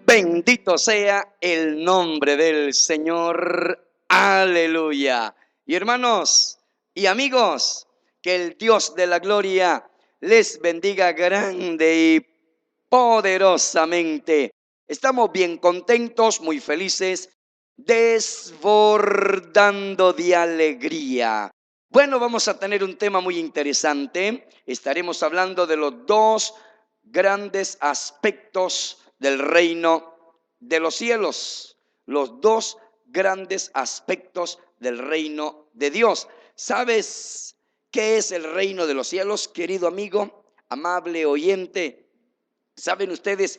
Bendito sea el nombre del Señor. Aleluya. Y hermanos y amigos, que el Dios de la gloria les bendiga grande y poderosamente. Estamos bien contentos, muy felices, desbordando de alegría. Bueno, vamos a tener un tema muy interesante. Estaremos hablando de los dos grandes aspectos del reino de los cielos. Los dos grandes aspectos del reino de Dios. ¿Sabes qué es el reino de los cielos, querido amigo, amable oyente? ¿Saben ustedes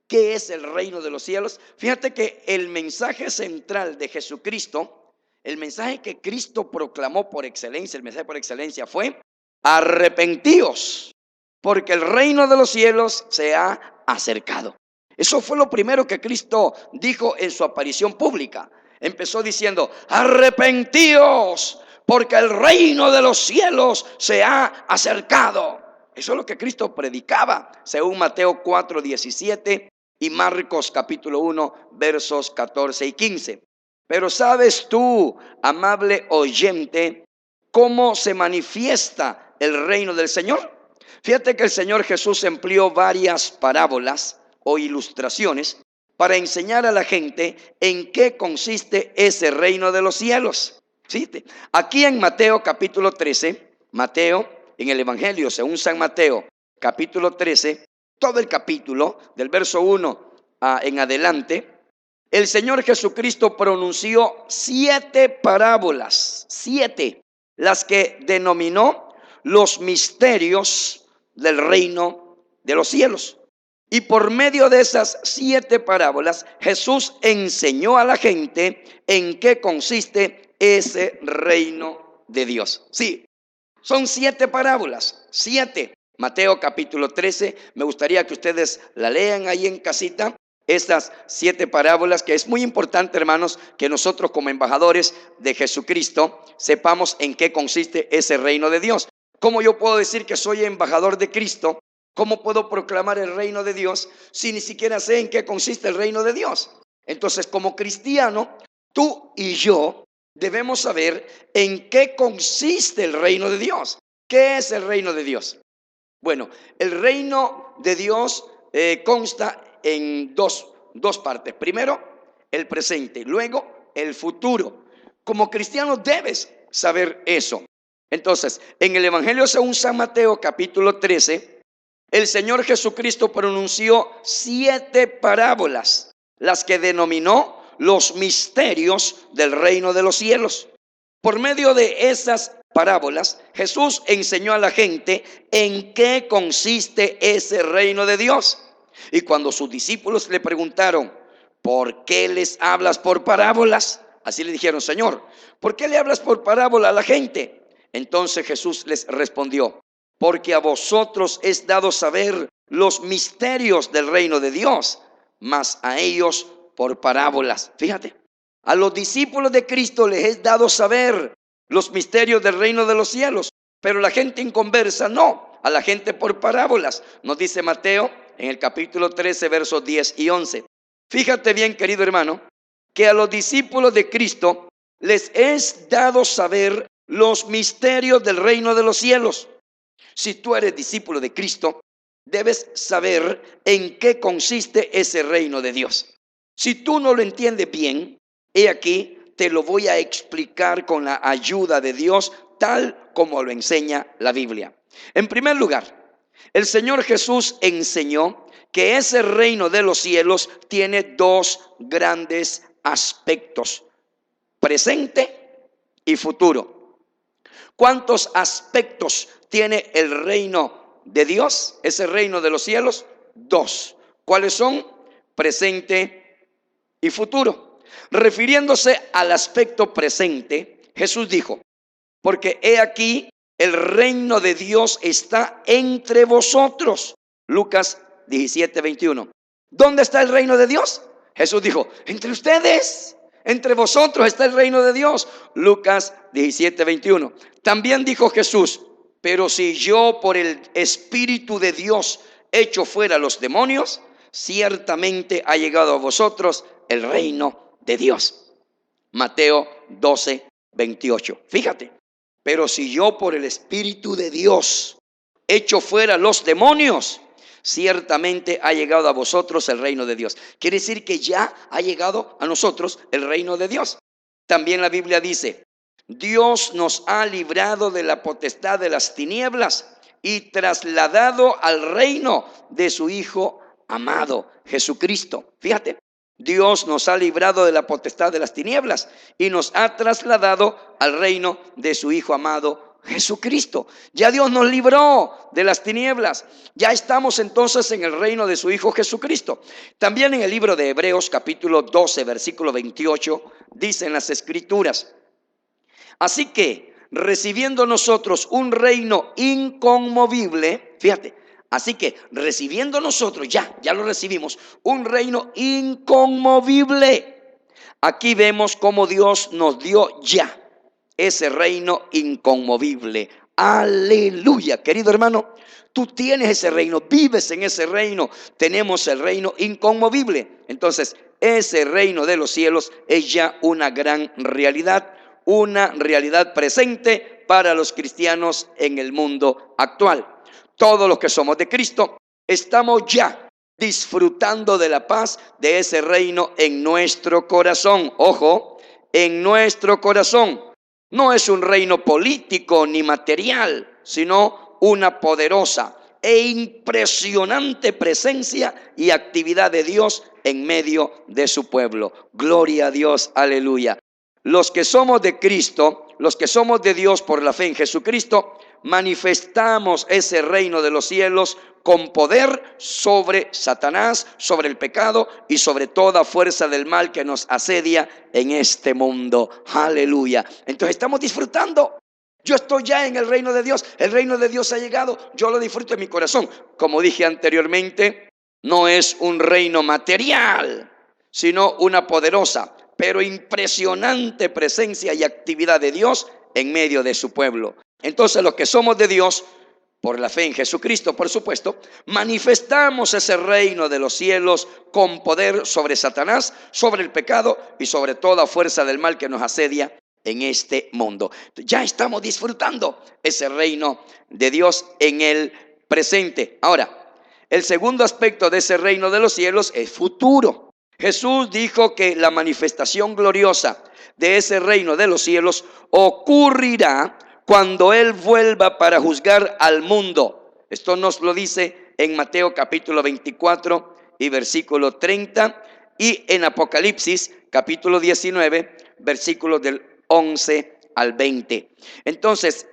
qué es el reino de los cielos? Fíjate que el mensaje central de Jesucristo, el mensaje que Cristo proclamó por excelencia, el mensaje por excelencia fue: arrepentíos, porque el reino de los cielos se ha acercado. Eso fue lo primero que Cristo dijo en su aparición pública. Empezó diciendo: arrepentíos, porque el reino de los cielos se ha acercado. Eso es lo que Cristo predicaba, según Mateo 4:17 y Marcos capítulo 1, versos 14 y 15. Pero ¿sabes tú, amable oyente, cómo se manifiesta el reino del Señor? Fíjate que el Señor Jesús empleó varias parábolas o ilustraciones para enseñar a la gente en qué consiste ese reino de los cielos. ¿Sí? Aquí en Mateo capítulo 13, en el Evangelio según San Mateo capítulo 13, todo el capítulo del verso 1 en adelante, el Señor Jesucristo pronunció 7 parábolas, 7, las que denominó los misterios del reino de los cielos. Y por medio de esas 7 parábolas, Jesús enseñó a la gente en qué consiste ese reino de Dios. Sí, son 7 parábolas, 7. Mateo capítulo 13, me gustaría que ustedes la lean ahí en casita. Estas 7 parábolas, que es muy importante, hermanos, que nosotros como embajadores de Jesucristo sepamos en qué consiste ese reino de Dios. ¿Cómo yo puedo decir que soy embajador de Cristo? ¿Cómo puedo proclamar el reino de Dios si ni siquiera sé en qué consiste el reino de Dios? Entonces, como cristiano, tú y yo debemos saber en qué consiste el reino de Dios. ¿Qué es el reino de Dios? Bueno, el reino de Dios consta en dos partes. Primero, el presente, luego el futuro. Como cristiano debes saber eso. Entonces, en el Evangelio según San Mateo capítulo 13, el Señor Jesucristo pronunció 7 parábolas, las que denominó los misterios del reino de los cielos. Por medio de esas parábolas, Jesús enseñó a la gente en qué consiste ese reino de Dios. Y cuando sus discípulos le preguntaron: ¿por qué les hablas por parábolas? Así le dijeron: Señor, ¿por qué le hablas por parábola a la gente? Entonces Jesús les respondió: porque a vosotros es dado saber los misterios del reino de Dios, mas a ellos por parábolas. Fíjate, a los discípulos de Cristo les es dado saber los misterios del reino de los cielos, pero la gente inconversa no, a la gente por parábolas. Nos dice Mateo en el capítulo 13, versos 10 y 11. Fíjate bien, querido hermano, que a los discípulos de Cristo les es dado saber los misterios del reino de los cielos. Si tú eres discípulo de Cristo, debes saber en qué consiste ese reino de Dios. Si tú no lo entiendes bien, he aquí, te lo voy a explicar con la ayuda de Dios, tal como lo enseña la Biblia. En primer lugar, el Señor Jesús enseñó que ese reino de los cielos tiene 2 grandes aspectos: presente y futuro. ¿Cuántos aspectos tiene el reino de Dios, ese reino de los cielos? 2. ¿Cuáles son? Presente y futuro. Refiriéndose al aspecto presente, Jesús dijo: porque he aquí, el reino de Dios está entre vosotros. Lucas 17:21. ¿Dónde está el reino de Dios? Jesús dijo: entre ustedes. Entre vosotros está el reino de Dios. Lucas 17:21. También dijo Jesús: pero si yo por el Espíritu de Dios echo fuera los demonios, ciertamente ha llegado a vosotros el reino de Dios. Mateo 12:28. Fíjate, pero si yo por el Espíritu de Dios echo fuera los demonios, ciertamente ha llegado a vosotros el reino de Dios. Quiere decir que ya ha llegado a nosotros el reino de Dios. También la Biblia dice, Dios nos ha librado de la potestad de las tinieblas y trasladado al reino de su Hijo amado, Jesucristo. Fíjate, Dios nos ha librado de la potestad de las tinieblas y nos ha trasladado al reino de su Hijo amado, Jesucristo. Ya Dios nos libró de las tinieblas. Ya estamos entonces en el reino de su Hijo Jesucristo. También en el libro de Hebreos capítulo 12 versículo 28 dicen las Escrituras: así que recibiendo nosotros un reino inconmovible, fíjate, así que recibiendo nosotros, ya lo recibimos, un reino inconmovible. Aquí vemos cómo Dios nos dio ya ese reino inconmovible. Aleluya, querido hermano, tú tienes ese reino, vives en ese reino, tenemos el reino inconmovible. Entonces, ese reino de los cielos es ya una gran realidad, una realidad presente para los cristianos en el mundo actual. Todos los que somos de Cristo estamos ya disfrutando de la paz de ese reino en nuestro corazón. Ojo, en nuestro corazón. No es un reino político ni material, sino una poderosa e impresionante presencia y actividad de Dios en medio de su pueblo. Gloria a Dios, aleluya. Los que somos de Cristo, los que somos de Dios por la fe en Jesucristo, manifestamos ese reino de los cielos con poder sobre Satanás, sobre el pecado y sobre toda fuerza del mal que nos asedia en este mundo. Aleluya. Entonces estamos disfrutando. Yo estoy ya en el reino de Dios. El reino de Dios ha llegado. Yo lo disfruto en mi corazón. Como dije anteriormente, no es un reino material, sino una poderosa, pero impresionante presencia y actividad de Dios en medio de su pueblo. Entonces los que somos de Dios, por la fe en Jesucristo, por supuesto, manifestamos ese reino de los cielos con poder sobre Satanás, sobre el pecado y sobre toda fuerza del mal que nos asedia en este mundo. Ya estamos disfrutando ese reino de Dios en el presente. Ahora, el segundo aspecto de ese reino de los cielos es futuro. Jesús dijo que la manifestación gloriosa de ese reino de los cielos ocurrirá cuando Él vuelva para juzgar al mundo. Esto nos lo dice en Mateo capítulo 24 y versículo 30 y en Apocalipsis capítulo 19 versículos del 11 al 20. Entonces,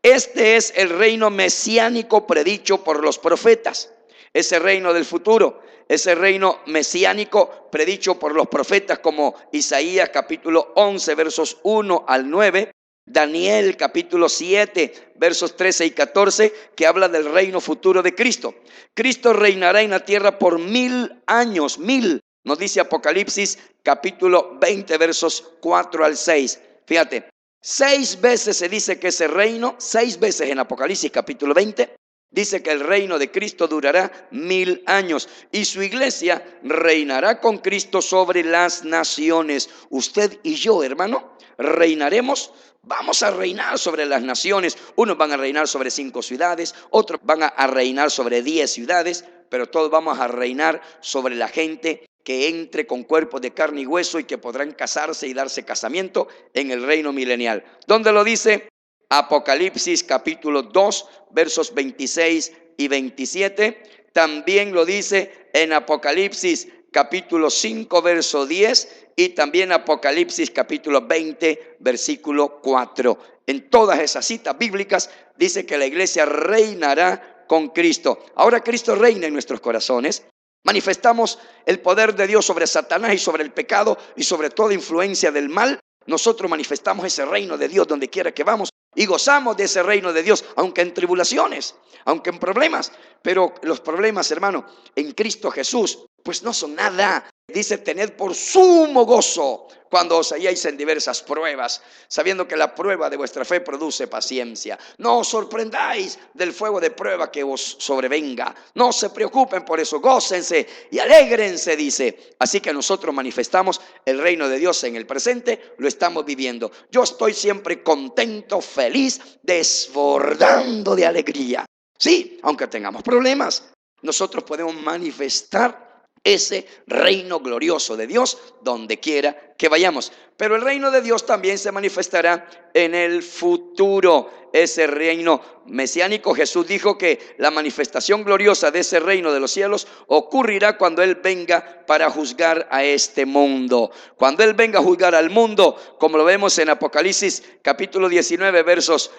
este es el reino mesiánico predicho por los profetas. Ese reino del futuro, ese reino mesiánico predicho por los profetas como Isaías capítulo 11 versos 1 al 9, Daniel capítulo 7 versos 13 y 14, que habla del reino futuro de Cristo. Cristo reinará en la tierra por 1000 años, 1000, nos dice Apocalipsis capítulo 20 versos 4 al 6. Fíjate, 6 veces se dice que ese reino, 6 veces en Apocalipsis capítulo 20, dice que el reino de Cristo durará 1000 años y su iglesia reinará con Cristo sobre las naciones. Usted y yo, hermano, reinaremos. Vamos a reinar sobre las naciones. Unos van a reinar sobre 5 ciudades, otros van a reinar sobre 10 ciudades, pero todos vamos a reinar sobre la gente que entre con cuerpos de carne y hueso y que podrán casarse y darse casamiento en el reino milenial. ¿Dónde lo dice? Apocalipsis capítulo 2 versos 26 y 27. También lo dice en Apocalipsis capítulo 5 verso 10 y también Apocalipsis capítulo 20 versículo 4. En todas esas citas bíblicas dice que la iglesia reinará con Cristo. Ahora Cristo reina en nuestros corazones. Manifestamos el poder de Dios sobre Satanás y sobre el pecado y sobre toda influencia del mal. Nosotros manifestamos ese reino de Dios donde quiera que vamos y gozamos de ese reino de Dios, aunque en tribulaciones, aunque en problemas. Pero los problemas, hermano, en Cristo Jesús, pues no son nada. Dice: tened por sumo gozo cuando os halléis en diversas pruebas, sabiendo que la prueba de vuestra fe produce paciencia. No os sorprendáis del fuego de prueba que os sobrevenga. No se preocupen por eso, gócense y alégrense, dice. Así que nosotros manifestamos el reino de Dios en el presente, lo estamos viviendo. Yo estoy siempre contento, feliz, desbordando de alegría. Sí, aunque tengamos problemas, nosotros podemos manifestar ese reino glorioso de Dios donde quiera que vayamos. Pero el reino de Dios también se manifestará en el futuro. Ese reino mesiánico, Jesús dijo que la manifestación gloriosa de ese reino de los cielos ocurrirá cuando Él venga para juzgar a este mundo. Cuando Él venga a juzgar al mundo, como lo vemos en Apocalipsis capítulo 19 versos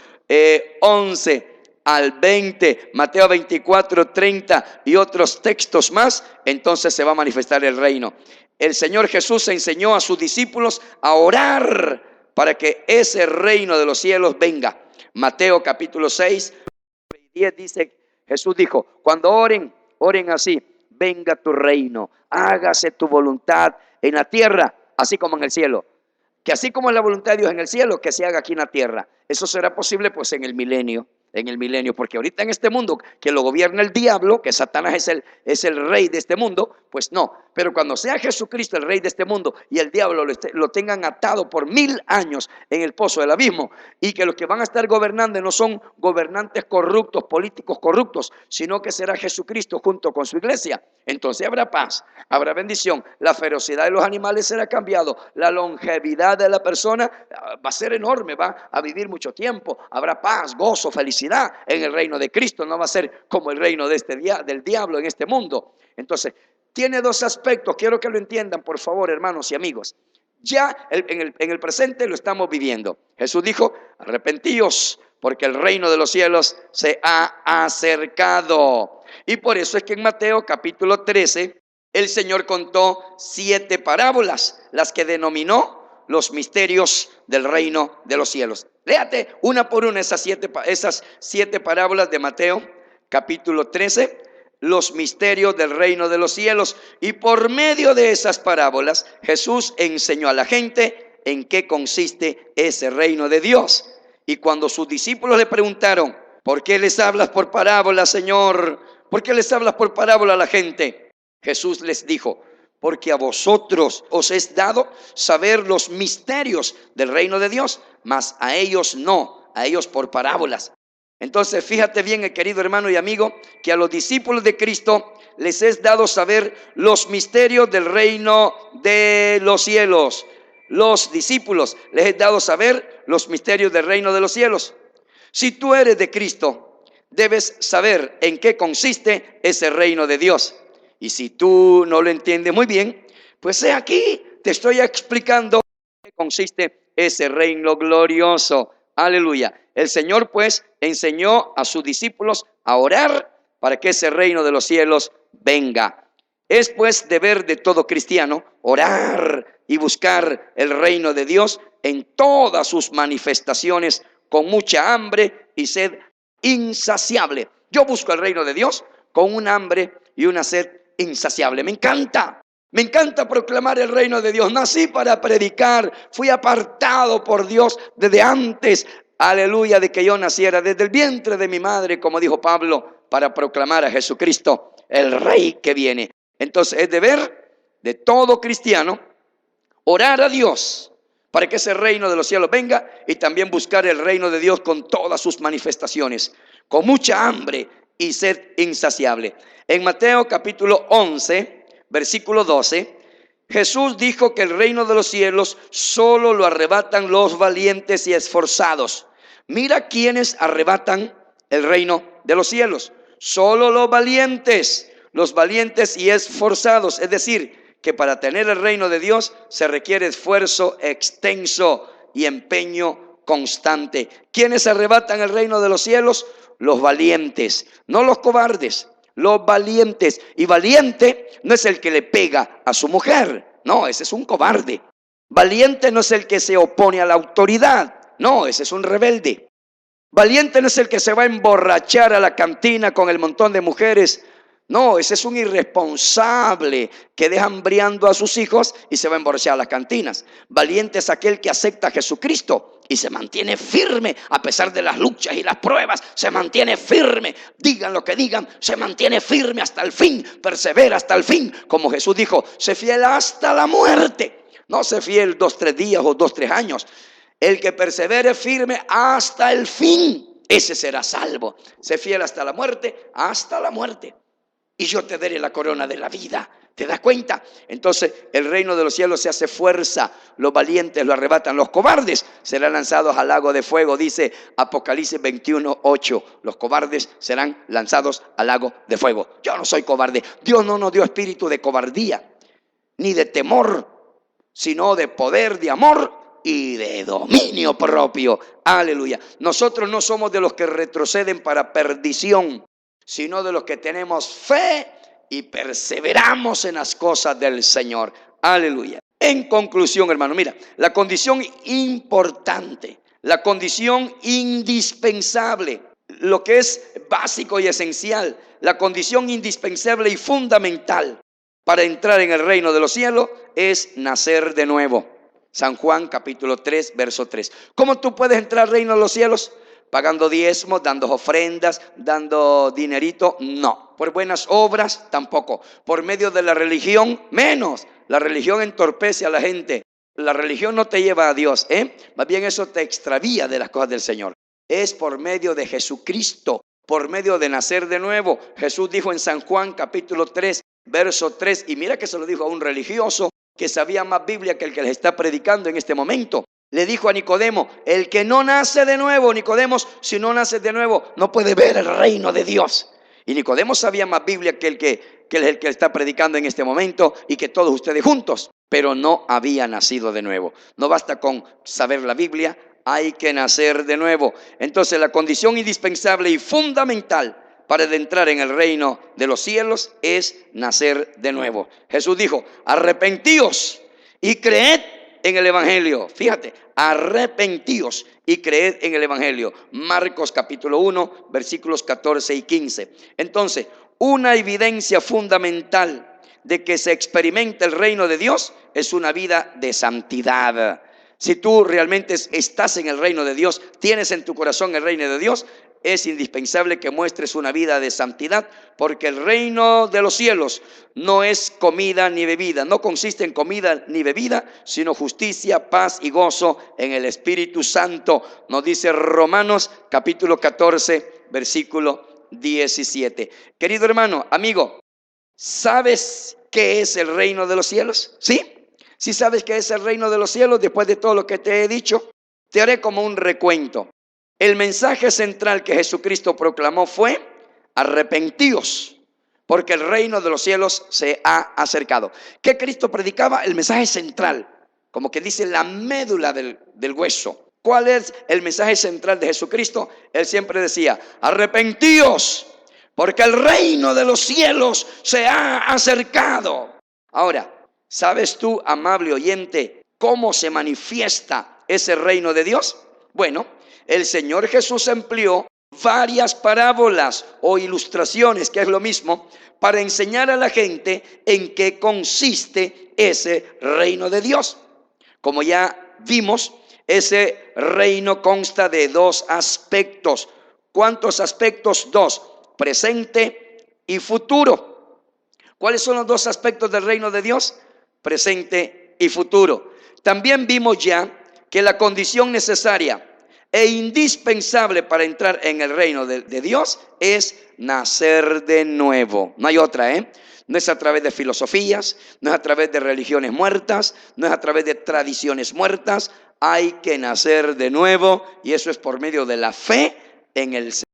11 al 20, Mateo 24, 30 y otros textos más, entonces se va a manifestar el reino. El Señor Jesús enseñó a sus discípulos a orar para que ese reino de los cielos venga. Mateo capítulo 6, 10 dice, Jesús dijo: cuando oren, oren así: venga tu reino, hágase tu voluntad en la tierra, así como en el cielo. Que así como es la voluntad de Dios en el cielo, que se haga aquí en la tierra. Eso será posible pues en el milenio. Porque ahorita en este mundo que lo gobierna el diablo, que Satanás es el rey de este mundo, pues no. Pero cuando sea Jesucristo el rey de este mundo y el diablo lo tengan atado por 1000 años en el pozo del abismo, y que los que van a estar gobernando no son gobernantes corruptos, políticos corruptos, sino que será Jesucristo junto con su iglesia, entonces habrá paz, habrá bendición, la ferocidad de los animales será cambiado, la longevidad de la persona va a ser enorme, va a vivir mucho tiempo, habrá paz, gozo, felicidad en el reino de Cristo. No va a ser como el reino de del diablo en este mundo. Entonces tiene dos aspectos, quiero que lo entiendan por favor, hermanos y amigos. Ya en el presente lo estamos viviendo. Jesús dijo: arrepentíos, porque el reino de los cielos se ha acercado. Y por eso es que en Mateo capítulo 13 el Señor contó 7 parábolas, las que denominó los misterios del reino de los cielos. Léate una por una esas siete parábolas de Mateo capítulo 13, los misterios del reino de los cielos. Y por medio de esas parábolas Jesús enseñó a la gente en qué consiste ese reino de Dios. Y cuando sus discípulos le preguntaron: ¿por qué les hablas por parábolas, Señor? ¿Por qué les hablas por parábola a la gente? Jesús les dijo: porque a vosotros os es dado saber los misterios del reino de Dios, mas a ellos no, a ellos por parábolas. Entonces fíjate bien, querido hermano y amigo, que a los discípulos de Cristo les es dado saber los misterios del reino de los cielos. Los discípulos les es dado saber los misterios del reino de los cielos. Si tú eres de Cristo, debes saber en qué consiste ese reino de Dios. Y si tú no lo entiendes muy bien, pues he aquí, te estoy explicando en qué consiste ese reino glorioso. Aleluya. El Señor pues enseñó a sus discípulos a orar para que ese reino de los cielos venga. Es pues deber de todo cristiano orar y buscar el reino de Dios en todas sus manifestaciones con mucha hambre y sed insaciable. Yo busco el reino de Dios con un hambre y una sed insaciable. Me encanta proclamar el reino de Dios. Nací para predicar, fui apartado por Dios desde antes, aleluya, de que yo naciera, desde el vientre de mi madre, como dijo Pablo, para proclamar a Jesucristo, el Rey que viene. Entonces es deber de todo cristiano orar a Dios para que ese reino de los cielos venga, y también buscar el reino de Dios con todas sus manifestaciones, con mucha hambre y sed insaciable. En Mateo capítulo 11, versículo 12, Jesús dijo que el reino de los cielos solo lo arrebatan los valientes y esforzados. Mira quiénes arrebatan el reino de los cielos: solo los valientes y esforzados. Es decir, que para tener el reino de Dios se requiere esfuerzo extenso y empeño constante. ¿Quiénes arrebatan el reino de los cielos? Los valientes, no los cobardes, los valientes. Y valiente no es el que le pega a su mujer, no, ese es un cobarde. Valiente no es el que se opone a la autoridad, no, ese es un rebelde. Valiente no es el que se va a emborrachar a la cantina con el montón de mujeres No, ese es un irresponsable que deja hambriando a sus hijos y se va a emborrachar a las cantinas. Valiente es aquel que acepta a Jesucristo y se mantiene firme a pesar de las luchas y las pruebas. Se mantiene firme, digan lo que digan, se mantiene firme hasta el fin, persevera hasta el fin. Como Jesús dijo, sé fiel hasta la muerte. No sé fiel 2, 3 días o 2, 3 años. El que persevere firme hasta el fin, ese será salvo. Sé fiel hasta la muerte, hasta la muerte. Y yo te daré la corona de la vida. ¿Te das cuenta? Entonces el reino de los cielos se hace fuerza. Los valientes lo arrebatan. Los cobardes serán lanzados al lago de fuego. Dice Apocalipsis 21:8. Los cobardes serán lanzados al lago de fuego. Yo no soy cobarde. Dios no nos dio espíritu de cobardía, ni de temor, sino de poder, de amor y de dominio propio. Aleluya. Nosotros no somos de los que retroceden para perdición, sino de los que tenemos fe y perseveramos en las cosas del Señor. Aleluya. En conclusión, hermano, mira, la condición importante, la condición indispensable, lo que es básico y esencial, la condición indispensable y fundamental para entrar en el reino de los cielos es nacer de nuevo. San Juan capítulo 3, verso 3. ¿Cómo tú puedes entrar al reino de los cielos? Pagando diezmos, dando ofrendas, dando dinerito, no. Por buenas obras, tampoco. Por medio de la religión, menos. La religión entorpece a la gente. La religión no te lleva a Dios, Más bien eso te extravía de las cosas del Señor. Es por medio de Jesucristo, por medio de nacer de nuevo. Jesús dijo en San Juan capítulo 3, verso 3, y mira que se lo dijo a un religioso que sabía más Biblia que el que les está predicando en este momento. Le dijo a Nicodemo, el que no nace de nuevo, Nicodemo, si no naces de nuevo, no puede ver el reino de Dios. Y Nicodemo sabía más Biblia que el que está predicando en este momento y que todos ustedes juntos, pero no había nacido de nuevo. No basta con saber la Biblia, hay que nacer de nuevo. Entonces la condición indispensable y fundamental para entrar en el reino de los cielos es nacer de nuevo. Jesús dijo, arrepentíos y creed en el evangelio. Fíjate, arrepentíos y creed en el evangelio. Marcos capítulo 1, versículos 14 y 15. Entonces, una evidencia fundamental de que se experimenta el reino de Dios es una vida de santidad. Si tú realmente estás en el reino de Dios, tienes en tu corazón el reino de Dios, es indispensable que muestres una vida de santidad, porque el reino de los cielos no es comida ni bebida, no consiste en comida ni bebida, sino justicia, paz y gozo en el Espíritu Santo. Nos dice Romanos capítulo 14, versículo 17. Querido hermano, amigo, ¿sabes qué es el reino de los cielos? ¿Sí? Si sabes qué es el reino de los cielos, después de todo lo que te he dicho, te haré como un recuento. El mensaje central que Jesucristo proclamó fue: arrepentíos, porque el reino de los cielos se ha acercado. ¿Qué Cristo predicaba? El mensaje central, como que dice la médula del hueso. ¿Cuál es el mensaje central de Jesucristo? Él siempre decía: arrepentíos, porque el reino de los cielos se ha acercado. Ahora, ¿sabes tú, amable oyente, cómo se manifiesta ese reino de Dios? Bueno, el Señor Jesús empleó varias parábolas o ilustraciones, que es lo mismo, para enseñar a la gente en qué consiste ese reino de Dios. Como ya vimos, ese reino consta de dos aspectos. ¿Cuántos aspectos? Dos: presente y futuro. ¿Cuáles son los dos aspectos del reino de Dios? Presente y futuro. También vimos ya que la condición necesaria e indispensable para entrar en el reino de Dios es nacer de nuevo. No hay otra, No es a través de filosofías, no es a través de religiones muertas, no es a través de tradiciones muertas. Hay que nacer de nuevo, y eso es por medio de la fe en el Señor.